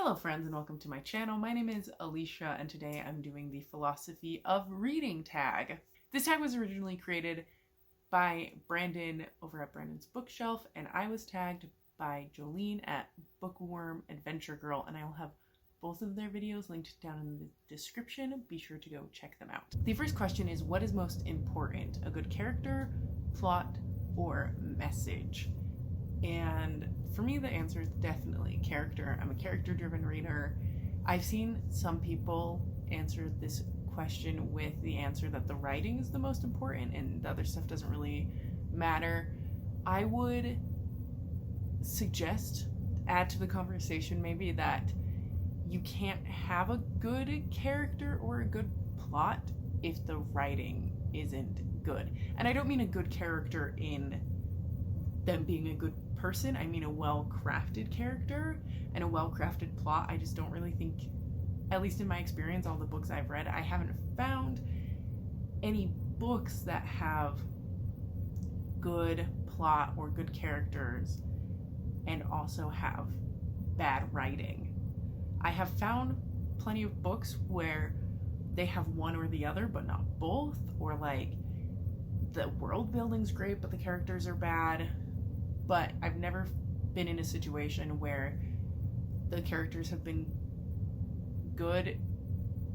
Hello friends and welcome to my channel. My name is Alicia and today I'm doing the Philosophy of Reading tag. This tag was originally created by Brandon over at Brandon's Bookshelf and I was tagged by Jolene at Bookworm Adventure Girl, and I will have both of their videos linked down in the description. Be sure to go check them out. The first question is, what is most important? A good character, plot, or message? And for me, the answer is definitely character. I'm a character-driven reader. I've seen some people answer this question with the answer that the writing is the most important and the other stuff doesn't really matter. I would suggest, add to the conversation maybe, that you can't have a good character or a good plot if the writing isn't good. And I don't mean a good character in them being a good person. I mean a well-crafted character and a well-crafted plot. I just don't really think, at least in my experience, all the books I've read, I haven't found any books that have good plot or good characters and also have bad writing. I have found plenty of books where they have one or the other but not both, or like the world building's great but the characters are bad. But I've never been in a situation where the characters have been good,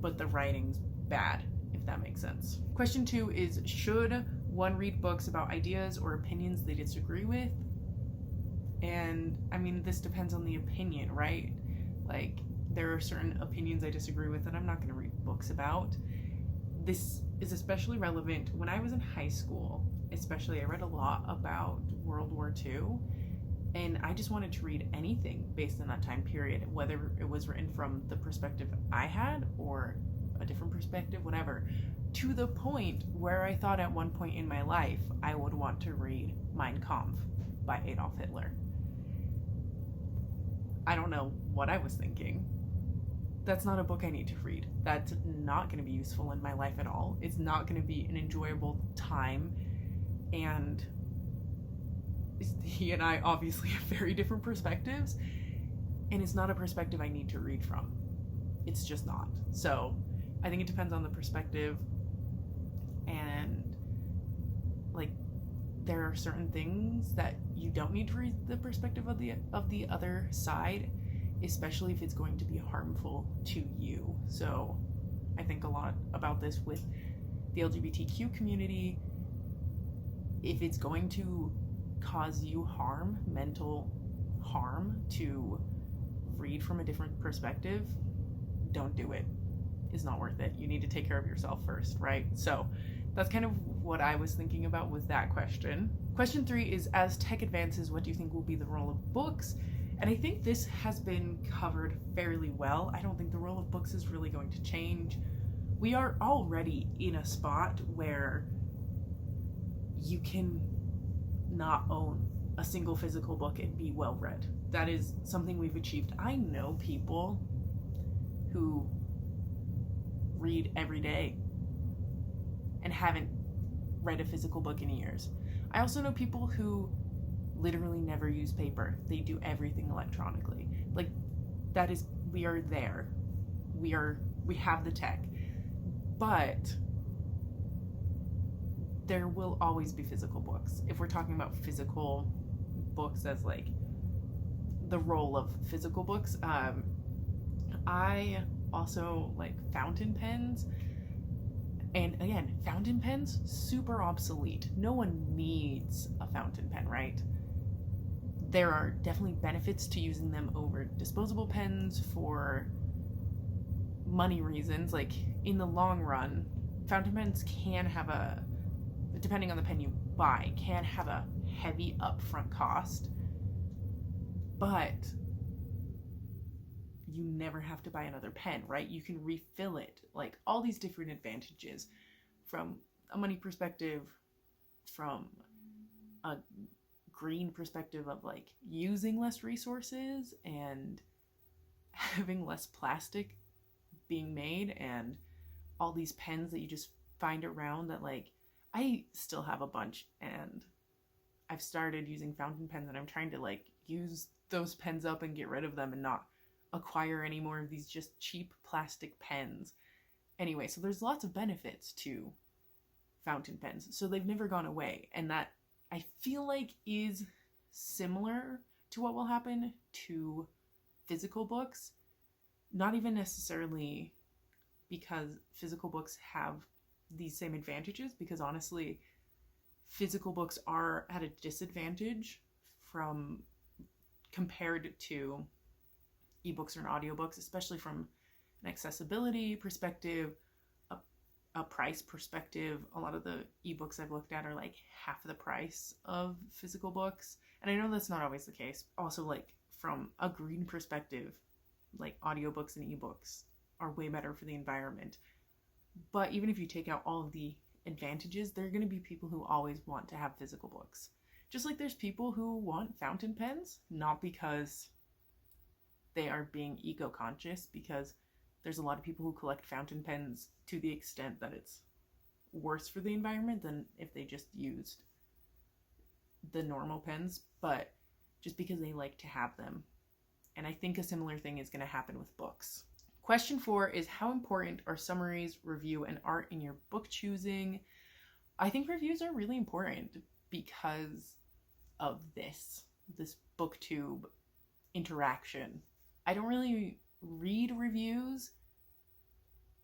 but the writing's bad, if that makes sense. Question 2 is, should one read books about ideas or opinions they disagree with? And I mean, this depends on the opinion, right? Like, there are certain opinions I disagree with that I'm not going to read books about. This is especially relevant when I was in high school. Especially, I read a lot about World War II, and I just wanted to read anything based on that time period, whether it was written from the perspective I had or a different perspective, whatever, to the point where I thought at one point in my life I would want to read Mein Kampf by Adolf Hitler. I don't know what I was thinking. That's not a book I need to read. That's not going to be useful in my life at all. It's not going to be an enjoyable time. And he and I obviously have very different perspectives, and it's not a perspective I need to read from. It's just not. So I think it depends on the perspective, and like, there are certain things that you don't need to read the perspective of the other side, especially if it's going to be harmful to you. So I think a lot about this with the LGBTQ community. If it's going to cause you harm, mental harm, to read from a different perspective, don't do it. It's not worth it. You need to take care of yourself first, right? So that's kind of what I was thinking about with that question. Question 3 is, as tech advances, what do you think will be the role of books? And I think this has been covered fairly well. I don't think the role of books is really going to change. We are already in a spot where you can not own a single physical book and be well read. That is something we've achieved. I know people who read every day and haven't read a physical book in years. I also know people who literally never use paper. They do everything electronically. Like, that is, we are there. We have the tech. But there will always be physical books. If we're talking about physical books as like the role of physical books, I also like fountain pens. And again, fountain pens, super obsolete. No one needs a fountain pen, right? There are definitely benefits to using them over disposable pens for money reasons. Like, in the long run, fountain pens can have a, depending on the pen you buy, can have a heavy upfront cost, but you never have to buy another pen, right? You can refill it. Like, all these different advantages from a money perspective, from a green perspective of like using less resources and having less plastic being made, and all these pens that you just find around that, like, I still have a bunch, and I've started using fountain pens, and I'm trying to like use those pens up and get rid of them and not acquire any more of these just cheap plastic pens. Anyway, so there's lots of benefits to fountain pens. So they've never gone away. And that, I feel like, is similar to what will happen to physical books. Not even necessarily because physical books have these same advantages, because honestly, physical books are at a disadvantage from compared to ebooks or audiobooks, especially from an accessibility perspective, a price perspective. A lot of the ebooks I've looked at are like half the price of physical books. And I know that's not always the case. Also, like from a green perspective, like audiobooks and ebooks are way better for the environment. But even if you take out all of the advantages, there are going to be people who always want to have physical books. Just like there's people who want fountain pens, not because they are being eco-conscious, because there's a lot of people who collect fountain pens to the extent that it's worse for the environment than if they just used the normal pens, but just because they like to have them. And I think a similar thing is going to happen with books. Question 4 is, how important are summaries, review, and art in your book choosing? I think reviews are really important because of this booktube interaction. I don't really read reviews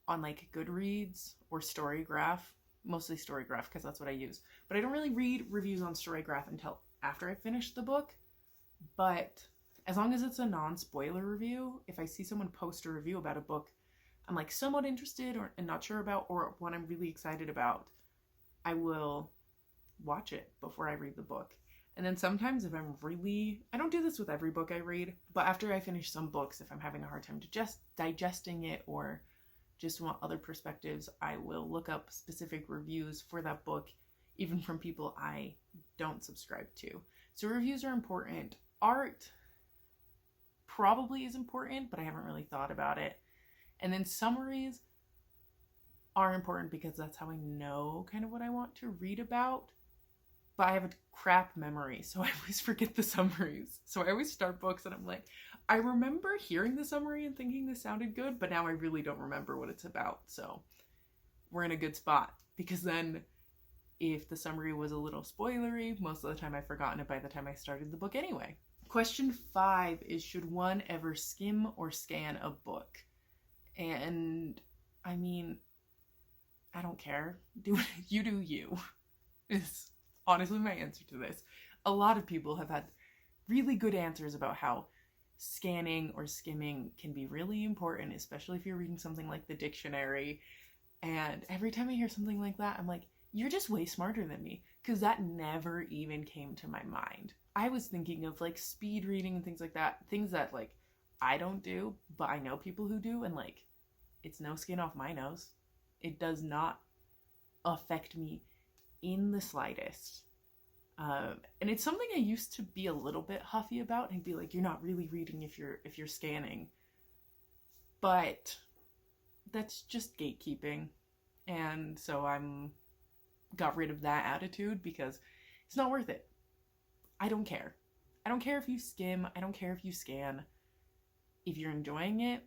on like Goodreads or Storygraph, mostly Storygraph because that's what I use. But I don't really read reviews on Storygraph until after I finish the book. But as long as it's a non-spoiler review, if I see someone post a review about a book I'm like somewhat interested and not sure about, or one I'm really excited about, I will watch it before I read the book. And then sometimes if I don't do this with every book I read, but after I finish some books, if I'm having a hard time digesting it or just want other perspectives, I will look up specific reviews for that book, even from people I don't subscribe to. So reviews are important. Art probably is important, but I haven't really thought about it. And then summaries are important because that's how I know kind of what I want to read about. But I have a crap memory, so I always forget the summaries. So I always start books and I'm like, I remember hearing the summary and thinking this sounded good, but now I really don't remember what it's about. So we're in a good spot, because then if the summary was a little spoilery, most of the time I've forgotten it by the time I started the book anyway. Question 5 is, should one ever skim or scan a book? And I mean, I don't care. Do you is honestly my answer to this. A lot of people have had really good answers about how scanning or skimming can be really important, especially if you're reading something like the dictionary. And every time I hear something like that, I'm like, you're just way smarter than me, because that never even came to my mind. I was thinking of like speed reading and things like that, things that like I don't do, but I know people who do, and like it's no skin off my nose. It does not affect me in the slightest. And it's something I used to be a little bit huffy about and be like, you're not really reading if you're scanning. But that's just gatekeeping. And so I'm got rid of that attitude because it's not worth it. I don't care. I don't care if you skim. I don't care if you scan. If you're enjoying it,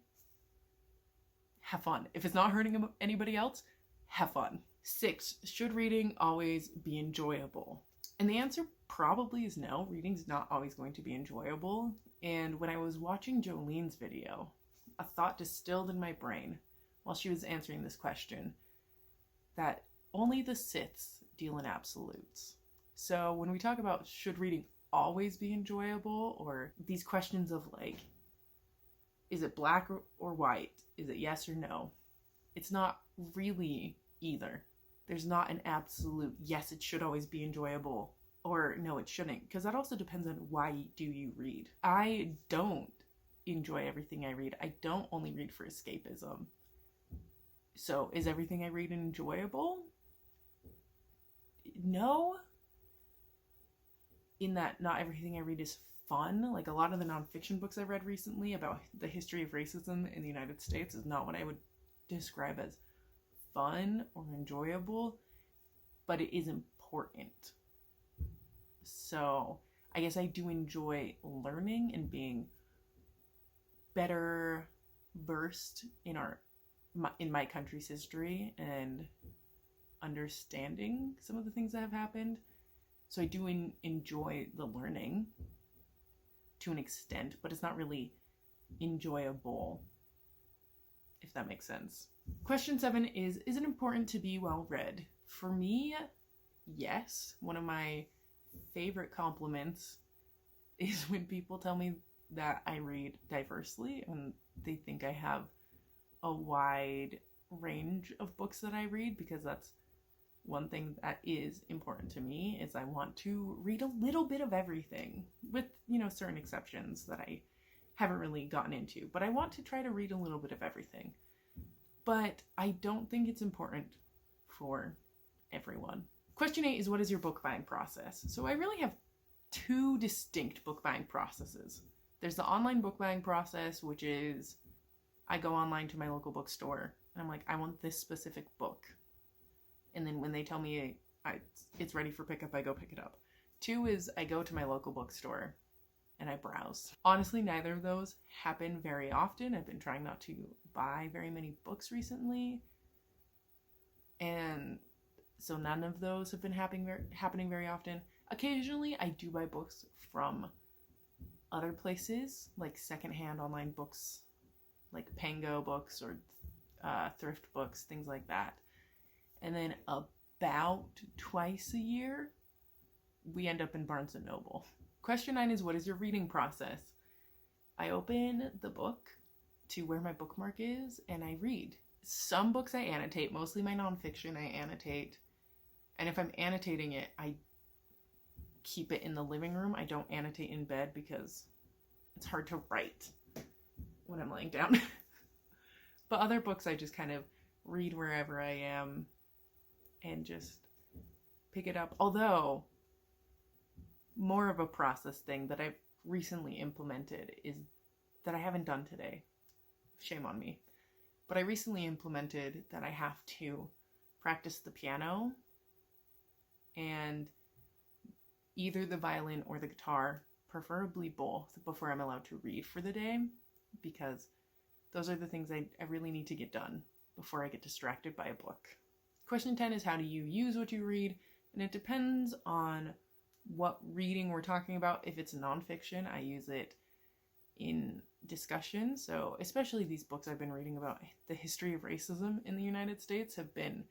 have fun. If it's not hurting anybody else, have fun. 6, should reading always be enjoyable? And the answer probably is no. Reading's not always going to be enjoyable. And when I was watching Jolene's video, a thought distilled in my brain while she was answering this question, that only the Siths deal in absolutes. So when we talk about should reading always be enjoyable, or these questions of like, is it black or white? Is it yes or no? It's not really either. There's not an absolute yes, it should always be enjoyable, or no, it shouldn't, because that also depends on why do you read. I don't enjoy everything I read. I don't only read for escapism. So is everything I read enjoyable? No. In that not everything I read is fun. Like a lot of the nonfiction books I've read recently about the history of racism in the United States is not what I would describe as fun or enjoyable, but it is important. So I guess I do enjoy learning and being better versed in my country's history and understanding some of the things that have happened. So I do enjoy the learning to an extent, but it's not really enjoyable, if that makes sense. Question 7 is it important to be well read? For me, yes. One of my favorite compliments is when people tell me that I read diversely and they think I have a wide range of books that I read, because that's one thing that is important to me, is I want to read a little bit of everything, with, certain exceptions that I haven't really gotten into, but I want to try to read a little bit of everything. But I don't think it's important for everyone. Question 8 is, what is your book buying process? So I really have 2 distinct book buying processes. There's the online book buying process, which is I go online to my local bookstore and I'm like, I want this specific book. And then when they tell me it's ready for pickup, I go pick it up. 2 is I go to my local bookstore and I browse. Honestly, neither of those happen very often. I've been trying not to buy very many books recently. And so none of those have been happening very often. Occasionally, I do buy books from other places, like secondhand online books, like Pango books or thrift books, things like that. And then about twice a year, we end up in Barnes & Noble. Question 9 is, what is your reading process? I open the book to where my bookmark is and I read. Some books I annotate, mostly my nonfiction I annotate. And if I'm annotating it, I keep it in the living room. I don't annotate in bed because it's hard to write when I'm laying down. But other books I just kind of read wherever I am and just pick it up. Although, more of a process thing that I've recently implemented is that I haven't done today. Shame on me. But I recently implemented that I have to practice the piano and either the violin or the guitar, preferably both, before I'm allowed to read for the day, because those are the things I really need to get done before I get distracted by a book. Question 10 is, how do you use what you read? And it depends on what reading we're talking about. If it's nonfiction, I use it in discussion. So especially these books I've been reading about the history of racism in the United States have been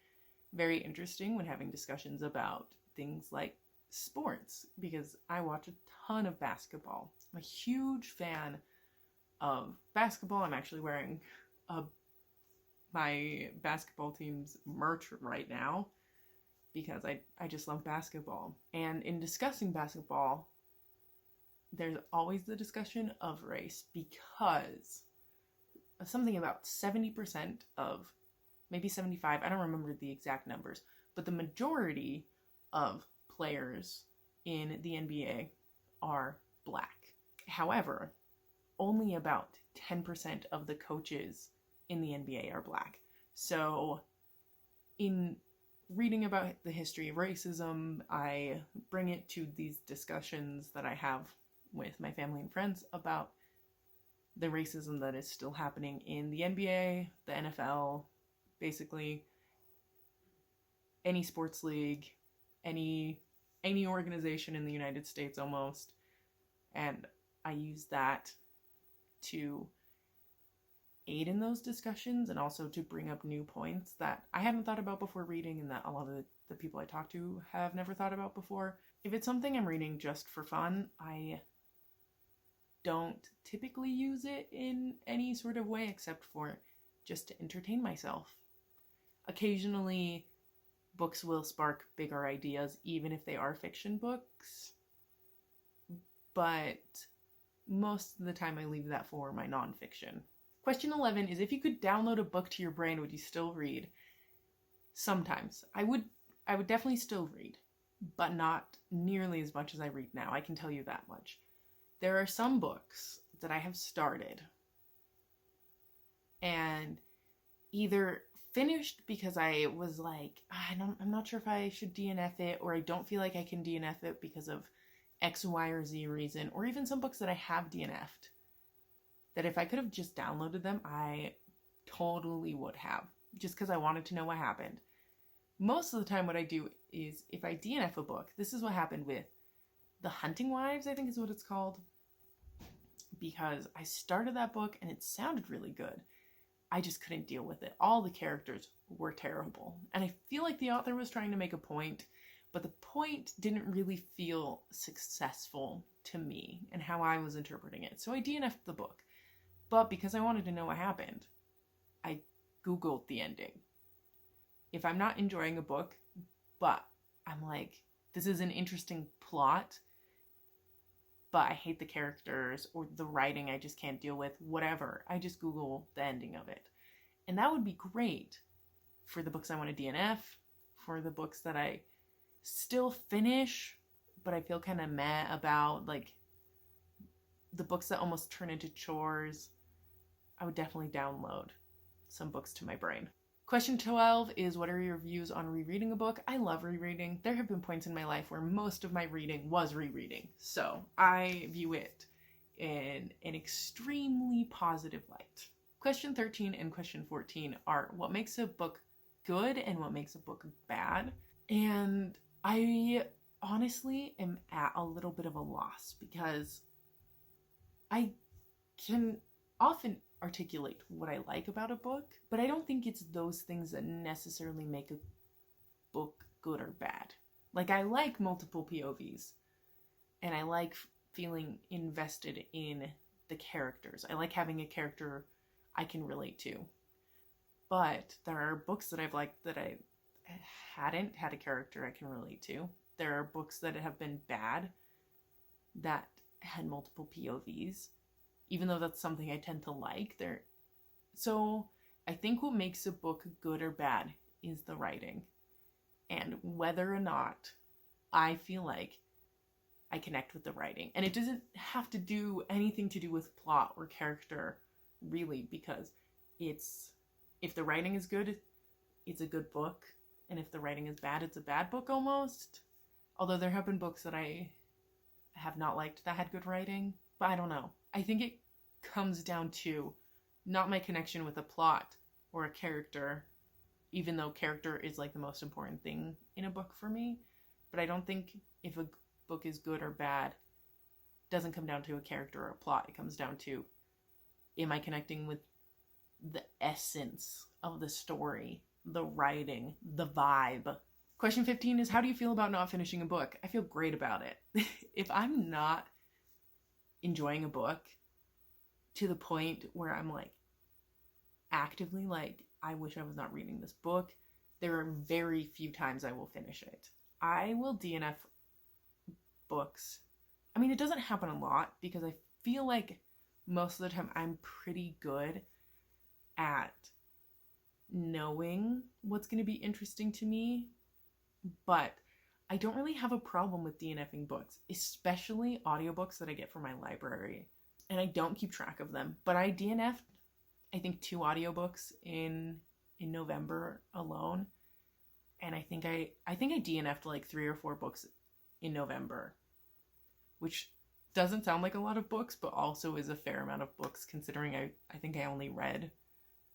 very interesting when having discussions about things like sports, because I watch a ton of basketball. I'm a huge fan of basketball. I'm actually wearing my basketball team's merch right now because I just love basketball. And in discussing basketball, there's always the discussion of race, because something about 70% of, maybe 75, I don't remember the exact numbers, but the majority of players in the NBA are Black. However, only about 10% of the coaches in the NBA are Black. So in reading about the history of racism, I bring it to these discussions that I have with my family and friends about the racism that is still happening in the NBA, the NFL, basically any sports league, any organization in the United States almost. And I use that to aid in those discussions and also to bring up new points that I hadn't thought about before reading and that a lot of the people I talk to have never thought about before. If it's something I'm reading just for fun, I don't typically use it in any sort of way except for just to entertain myself. Occasionally, books will spark bigger ideas, even if they are fiction books. But most of the time I leave that for my nonfiction. Question 11 is, if you could download a book to your brain, would you still read? Sometimes. I would definitely still read, but not nearly as much as I read now. I can tell you that much. There are some books that I have started and either finished because I was like, I'm not sure if I should DNF it, or I don't feel like I can DNF it because of X, Y, or Z reason, or even some books that I have DNF'd that if I could have just downloaded them, I totally would have, just because I wanted to know what happened. Most of the time what I do is, if I DNF a book, this is what happened with The Hunting Wives, I think is what it's called, because I started that book and it sounded really good. I just couldn't deal with it. All the characters were terrible. And I feel like the author was trying to make a point, but the point didn't really feel successful to me and how I was interpreting it. So I DNF'd the book. But because I wanted to know what happened, I Googled the ending. If I'm not enjoying a book, but I'm like, this is an interesting plot, but I hate the characters or the writing I just can't deal with, whatever, I just Google the ending of it. And that would be great for the books I want to DNF, for the books that I still finish, but I feel kind of meh about, like the books that almost turn into chores. I would definitely download some books to my brain. Question 12 is, what are your views on rereading a book? I love rereading. There have been points in my life where most of my reading was rereading, so I view it in an extremely positive light. Question 13 and question 14 are, what makes a book good and what makes a book bad? And I honestly am at a little bit of a loss, because I can often articulate what I like about a book, but I don't think it's those things that necessarily make a book good or bad. Like, I like multiple POVs, and I like feeling invested in the characters. I like having a character I can relate to. But there are books that I've liked that I hadn't had a character I can relate to. There are books that have been bad that had multiple POVs, even though that's something I tend to like. So I think what makes a book good or bad is the writing, and whether or not I feel like I connect with the writing. And it doesn't have to do anything to do with plot or character, really, because if the writing is good, it's a good book, and if the writing is bad, it's a bad book almost. Although there have been books that I have not liked that had good writing, but I don't know. I think it comes down to not my connection with a plot or a character, even though character is like the most important thing in a book for me. But I don't think if a book is good or bad, it doesn't come down to a character or a plot. It comes down to, am I connecting with the essence of the story, the writing, the vibe? Question 15 is, how do you feel about not finishing a book? I feel great about it. If I'm not enjoying a book to the point where I'm like actively like, I wish I was not reading this book, there are very few times I will finish it. I will DNF books. I mean, it doesn't happen a lot, because I feel like most of the time I'm pretty good at knowing what's going to be interesting to me, but I don't really have a problem with DNFing books, especially audiobooks that I get from my library, and I don't keep track of them. But I DNF'd, I think, 2 audiobooks in November alone, and I think I DNF'd like 3 or 4 books in November, which doesn't sound like a lot of books, but also is a fair amount of books, considering I think I only read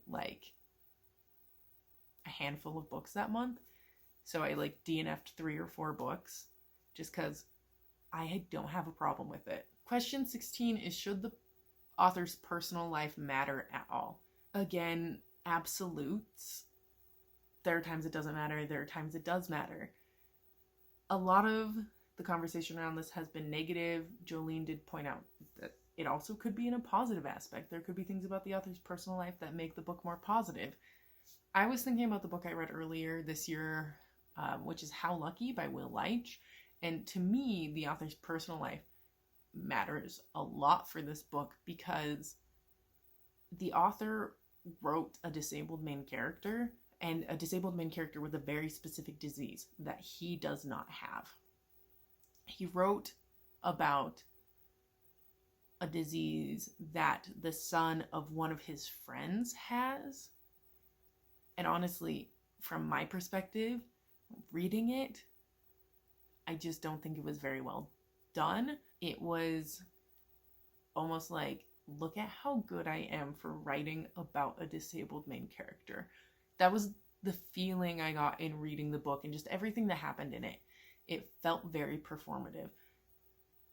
like a handful of books that month. So I like DNF'd 3 or 4 books just because I don't have a problem with it. Question 16 is, should the author's personal life matter at all? Again, absolutes. There are times it doesn't matter. There are times it does matter. A lot of the conversation around this has been negative. Jolene did point out that it also could be in a positive aspect. There could be things about the author's personal life that make the book more positive. I was thinking about the book I read earlier this year, which is How Lucky by Will Leitch. And to me, the author's personal life matters a lot for this book, because the author wrote a disabled main character, and a disabled main character with a very specific disease that he does not have. He wrote about a disease that the son of one of his friends has. And honestly, from my perspective, reading it, I just don't think it was very well done. It was almost like look at how good I am for writing about a disabled main character. That was the feeling I got in reading the book, and just everything that happened in it. It felt very performative.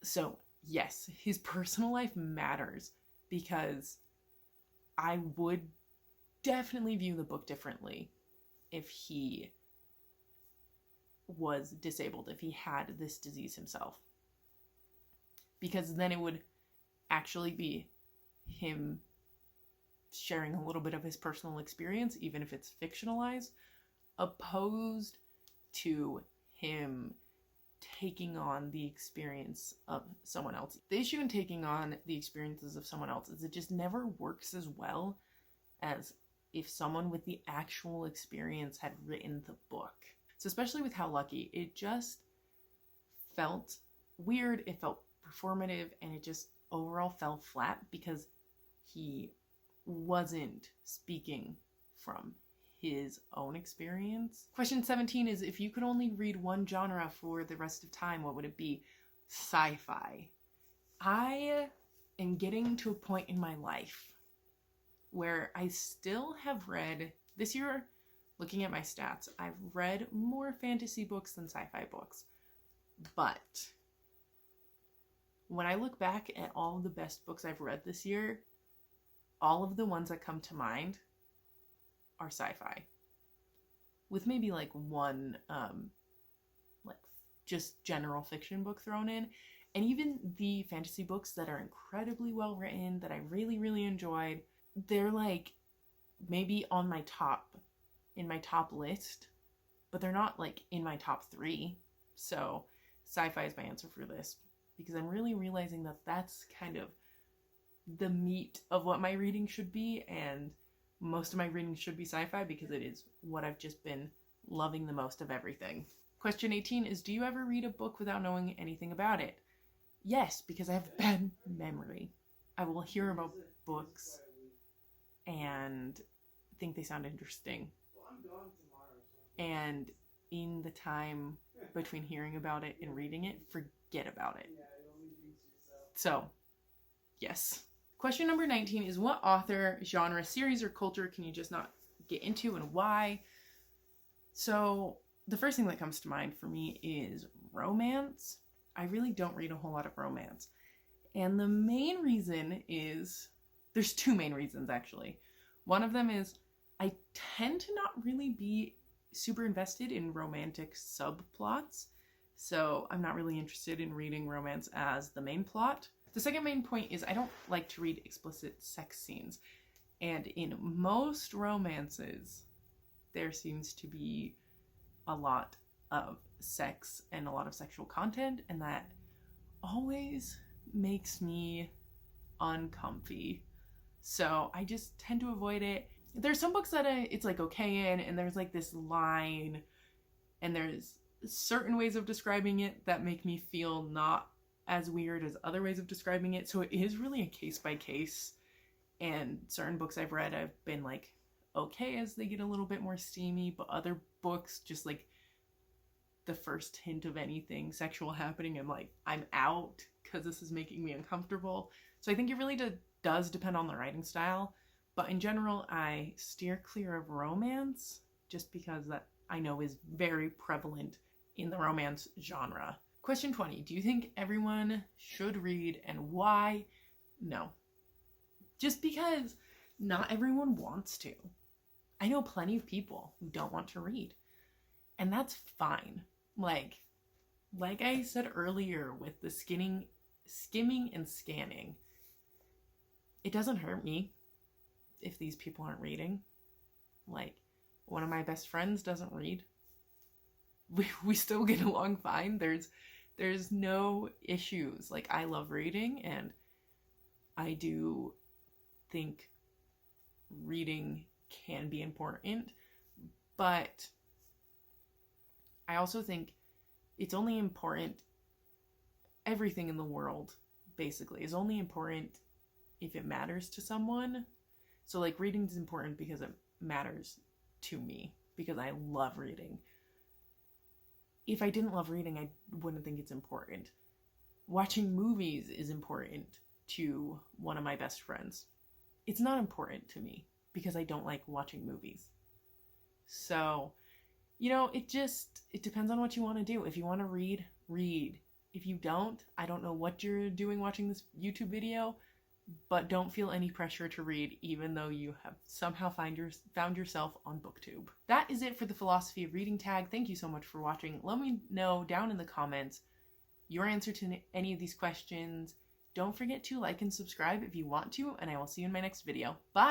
So yes, his personal life matters, because I would definitely view the book differently if he was disabled, if he had this disease himself. Because then it would actually be him sharing a little bit of his personal experience, even if it's fictionalized, opposed to him taking on the experience of someone else. The issue in taking on the experiences of someone else is it just never works as well as if someone with the actual experience had written the book. So especially with How Lucky, it just felt weird, it felt performative, and it just overall fell flat because he wasn't speaking from his own experience. Question 17 is, if you could only read one genre for the rest of time, what would it be? Sci-fi. I am getting to a point in my life where I still have read, this year, looking at my stats, I've read more fantasy books than sci-fi books. But when I look back at all of the best books I've read this year, all of the ones that come to mind are sci-fi, with maybe like one like just general fiction book thrown in. And even the fantasy books that are incredibly well written, that I really, really enjoyed, they're like maybe on my top, in my top list, but they're not like in my top 3. So sci-fi is my answer for this, because I'm really realizing that that's kind of the meat of what my reading should be, and most of my reading should be sci-fi because it is what I've just been loving the most of everything. Question 18 is, do you ever read a book without knowing anything about it? Yes, because I have bad memory. I will hear about books and think they sound interesting. And in the time between hearing about it and reading it, forget about it. So, yes. Question number 19 is, what author, genre, series, or culture can you just not get into, and why? So the first thing that comes to mind for me is romance. I really don't read a whole lot of romance. And the main reason is, there's 2 main reasons actually. One of them is I tend to not really be super invested in romantic subplots. So I'm not really interested in reading romance as the main plot. The second main point is I don't like to read explicit sex scenes. And in most romances, there seems to be a lot of sex and a lot of sexual content, and that always makes me uncomfy. So I just tend to avoid it. There's some books that it's like okay in, and there's like this line, and there's certain ways of describing it that make me feel not as weird as other ways of describing it. So it is really a case by case. And certain books I've read, I've been like okay as they get a little bit more steamy, but other books, just like the first hint of anything sexual happening, I'm like, I'm out because this is making me uncomfortable. So I think it really does depend on the writing style. But in general, I steer clear of romance just because that I know is very prevalent in the romance genre. Question 20. Do you think everyone should read, and why? No. Just because not everyone wants to. I know plenty of people who don't want to read. And that's fine. Like I said earlier with the skimming and scanning, it doesn't hurt me if these people aren't reading. Like, one of my best friends doesn't read. We still get along fine. There's no issues. Like, I love reading, and I do think reading can be important, but I also think it's only important, everything in the world basically is only important if it matters to someone. So like, reading is important because it matters to me, because I love reading. If I didn't love reading, I wouldn't think it's important. Watching movies is important to one of my best friends. It's not important to me because I don't like watching movies. So, it depends on what you want to do. If you want to read, read. If you don't, I don't know what you're doing watching this YouTube video, but don't feel any pressure to read, even though you have somehow found yourself on BookTube. That is it for the Philosophy of Reading tag. Thank you so much for watching. Let me know down in the comments your answer to any of these questions. Don't forget to like and subscribe if you want to, and I will see you in my next video. Bye!